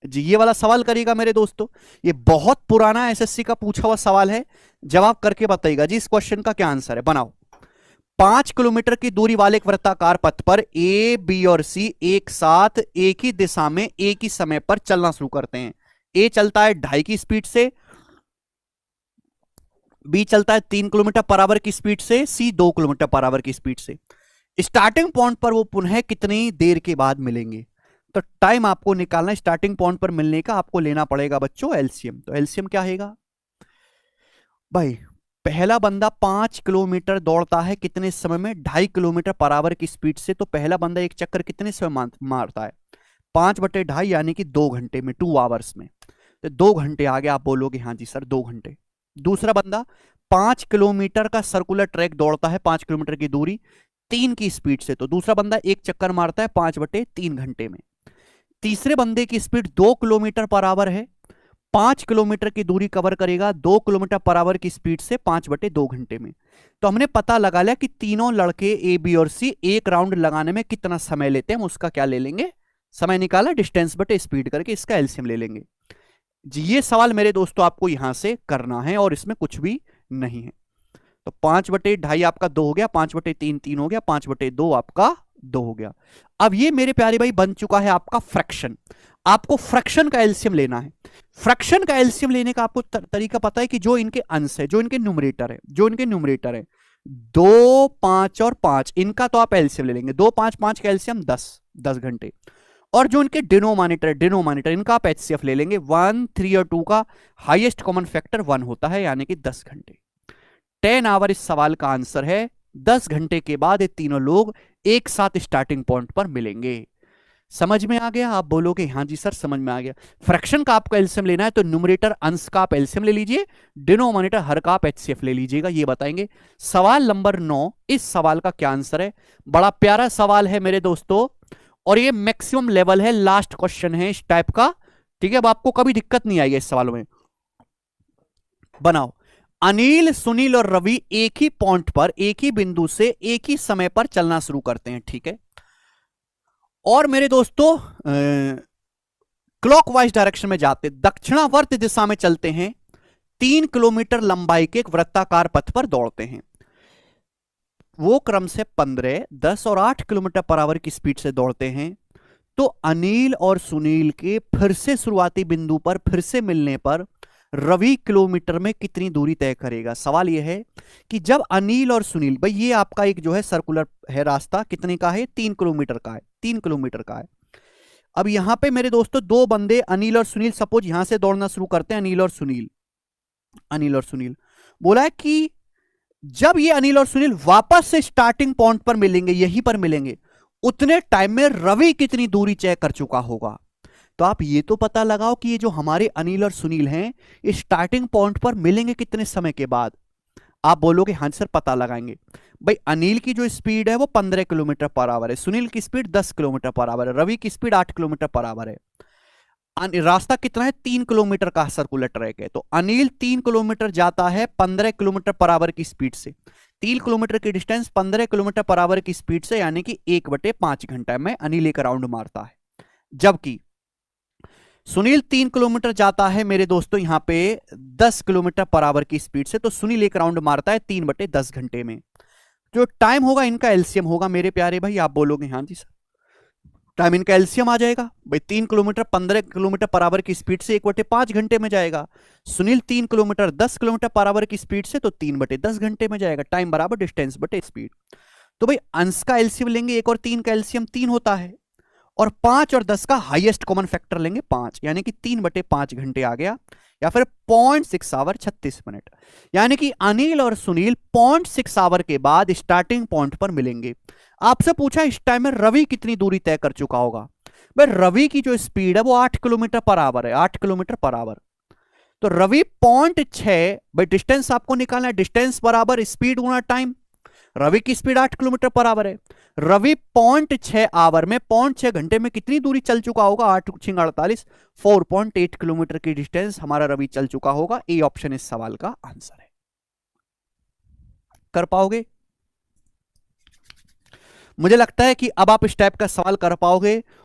जी ये वाला सवाल करिएगा मेरे दोस्तों, ये बहुत पुराना एसएससी का पूछा हुआ सवाल है, जवाब करके बताइएगा जी इस क्वेश्चन का क्या आंसर है। बनाओ। 5 किलोमीटर की दूरी वाले एक वृत्ताकार पथ पर ए बी और सी एक साथ एक ही दिशा में एक ही समय पर चलना शुरू करते हैं। ए चलता है 2.5 की स्पीड से, बी चलता है 3 किलोमीटर पर आवर की स्पीड से, सी 2 किलोमीटर पर आवर की स्पीड से। स्टार्टिंग पॉइंट पर वो पुनः कितनी देर के बाद मिलेंगे? तो टाइम आपको निकालना है स्टार्टिंग पॉइंट पर मिलने का, आपको लेना पड़ेगा बच्चों एलसीएम। तो एलसीएम क्या है भाई? पहला बंदा 5 किलोमीटर दौड़ता है कितने समय में? 2.5 किलोमीटर पर आवर की स्पीड से। तो पहला बंदा एक चक्कर कितने समय मारता है? 5/2 यानी कि 2 घंटे में, 2 आवर्स में। तो 2 घंटे आगे आप बोलोगे हाँ जी सर 2 घंटे। दूसरा बंदा 5 किलोमीटर का सर्कुलर ट्रैक दौड़ता है, 5 किलोमीटर की दूरी 3 की स्पीड से। तो दूसरा बंदा एक चक्कर मारता है 5/3 घंटे में। तीसरे बंदे की स्पीड 2 किलोमीटर पर आवर है, 5 किलोमीटर की दूरी कवर करेगा 2 किलोमीटर पर आवर की स्पीड से 5/2 घंटे में। तो हमने पता लगा लिया कि तीनों लड़के ए बी और सी एक राउंड लगाने में कितना समय लेते हैं, हम उसका क्या ले लेंगे? समय निकाला डिस्टेंस बटे स्पीड करके, इसका एलसीएम ले लेंगे जी। ये सवाल मेरे दोस्तों आपको यहां से करना है और इसमें कुछ भी नहीं है। तो 5/2 आपका 2 हो गया, 5/3 3 हो गया, 5/2 आपका 2 हो गया। अब ये मेरे प्यारे भाई बन चुका है आपका फ्रैक्शन। आपको फ्रैक्शन का एलसीएम लेना है। फ्रैक्शन का एलसीएम लेने का आपको तरीका पता है कि जो इनके अंश है, जो इनके न्यूमरेटर है 2 5 और 5, इनका तो आप एलसीएम ले लेंगे। 2 5 5 का एलसीएम 10 घंटे। और जो इनके डिनोमिनेटर इनका आप एचसीएफ ले लेंगे। 1 3 और 2 का हाईएस्ट कॉमन फैक्टर 1 होता है, यानी कि 10 घंटे। 10 आवर इस सवाल का आंसर है। 10 घंटे के बाद ये तीनों लोग एक साथ स्टार्टिंग पॉइंट पर मिलेंगे। समझ में आ गया? आप बोलोगे हाँ जी सर समझ में आ गया। फ्रैक्शन का आपको एलसीएम लेना है तो न्यूमरेटर अंश का आप एलसीएम ले लीजिए, डिनोमिनेटर हर का आप एचसीएफ ले लीजिएगा। ये बताएंगे। सवाल नंबर 9, इस सवाल का क्या आंसर है? बड़ा प्यारा सवाल है मेरे दोस्तों, और ये मैक्सिमम लेवल है, लास्ट क्वेश्चन है इस टाइप का। ठीक है, अब आपको कभी दिक्कत नहीं आएगी इस सवालों में। बनाओ। अनिल, सुनील और रवि एक ही पॉइंट पर एक ही बिंदु से एक ही समय पर चलना शुरू करते हैं। ठीक है, और मेरे दोस्तों क्लॉकवाइज डायरेक्शन में जाते, दक्षिणावर्त दिशा में चलते हैं। 3 किलोमीटर लंबाई के एक वृत्ताकार पथ पर दौड़ते हैं। वो क्रम से 15 10 और 8 किलोमीटर पर आवर की स्पीड से दौड़ते हैं। तो अनिल और सुनील के फिर से शुरुआती बिंदु पर फिर से मिलने पर रवि किलोमीटर में कितनी दूरी तय करेगा? सवाल यह है कि जब अनिल और सुनील, भाई ये आपका एक जो है सर्कुलर है रास्ता, कितने का है? 3 किलोमीटर का है, 3 किलोमीटर का है। अब यहां पे मेरे दोस्तों दो बंदे अनिल और सुनील, सपोज यहां से दौड़ना शुरू करते हैं अनिल और सुनील बोला है कि जब ये अनिल और सुनील वापस से स्टार्टिंग पॉइंट पर मिलेंगे, यहीं पर मिलेंगे, उतने टाइम में रवि कितनी दूरी तय कर चुका होगा। तो आप ये तो पता लगाओ कि ये जो हमारे अनिल और सुनील हैं, ये स्टार्टिंग पॉइंट पर मिलेंगे कितने समय के बाद। आप बोलोगे हाँ सर पता लगाएंगे। भाई अनिल की जो स्पीड है वो 15 किलोमीटर पर आवर है, सुनील की स्पीड 10 किलोमीटर पर आवर है, रवि की स्पीड 8 किलोमीटर पर आवर है। रास्ता कितना है? 3 किलोमीटर का सर्कुलर ट्रैक है। तो अनिल 3 किलोमीटर जाता है 15 किलोमीटर पर आवर की स्पीड से। 3 किलोमीटर की डिस्टेंस 15 किलोमीटर पर आवर की स्पीड से, यानी कि 1/5 घंटा में अनिल एक राउंड मारता है। जबकि सुनील 3 किलोमीटर जाता है मेरे दोस्तों यहां पे 10 किलोमीटर पर आवर की स्पीड से। तो सुनील एक राउंड मारता है 3/10 घंटे में। जो टाइम होगा इनका एलसीएम होगा मेरे प्यारे भाई। आप बोलोगे हाँ जी सर, टाइम इनका एलसीएम आ जाएगा। भाई 3 किलोमीटर 15 किलोमीटर पर आवर की स्पीड से 1/5 घंटे में जाएगा। Sunil 3 kilometre 10 kilometre per hour की स्पीड से, तो 3/10 घंटे में जाएगा। टाइम बराबर डिस्टेंस बटे स्पीड। तो भाई अंश का एलसीएम लेंगे, 1 और 3 का एलसीएम 3 होता है, और 5 और 10 का हाईएस्ट कॉमन फैक्टर लेंगे 5, यानी कि 3/5 घंटे आ गया, या फिर 0.6 आवर 36 मिनट। यानी कि अनिल और सुनील 0.6 आवर के बाद स्टार्टिंग पॉइंट पर मिलेंगे। आपसे पूछा इस टाइम में रवि कितनी दूरी तय कर चुका होगा। भाई रवि की जो स्पीड है वो 8 किलोमीटर पर आवर है, 8 किलोमीटर पर आवर। तो रवि 0.6, भाई डिस्टेंस आपको निकालना है, डिस्टेंस बराबर स्पीड गुना टाइम। रवि की स्पीड 8 किलोमीटर पर आवर है। रवि 0.6 आवर में 0.6 घंटे में कितनी दूरी चल चुका होगा? 8 × 48, 4.8 किलोमीटर की डिस्टेंस हमारा रवि चल चुका होगा। ए ऑप्शन इस सवाल का आंसर है। कर पाओगे? मुझे लगता है कि अब आप इस टाइप का सवाल कर पाओगे